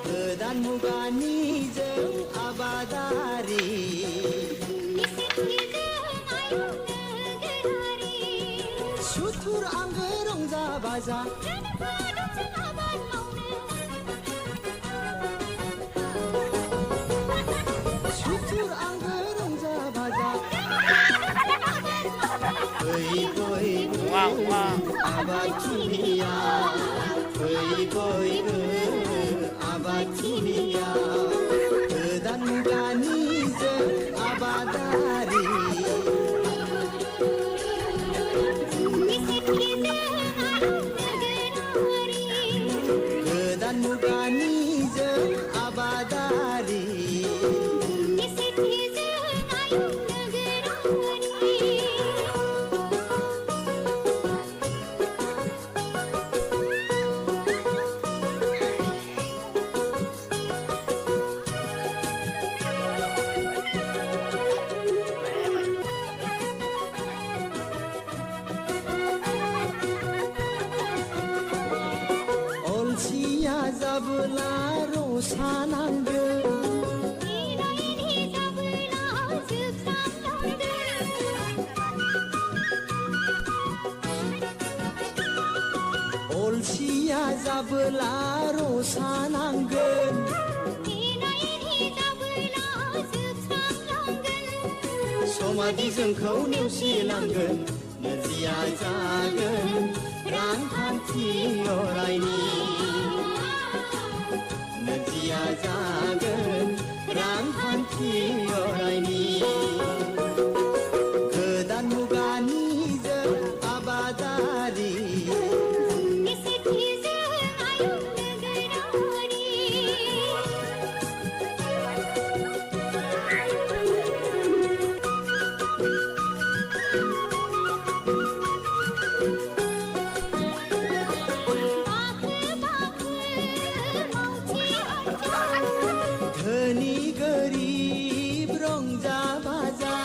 गोदान मुगानिजों आबादारि सुथुर आंगो रंजा बाजा सुथुर आंगो रंजा बाजा बयबो आबादथिलिया बयबो आबादथिलिया गोदान मुगानिजों आबादारि गोदान मुगानिजों आबादारि अलसिया जाबोला रसा नांगोन अलसिया जाबोला रसा नांगोन समादि जोंखौ नेवसिलांगोन नोरजिया जागोन रांखान्थि अरायनि नोरजिया जागोन रांखान्थि अरायनि गोदान मुगानिजों आबादारि धनी गरिब रंजा बाजा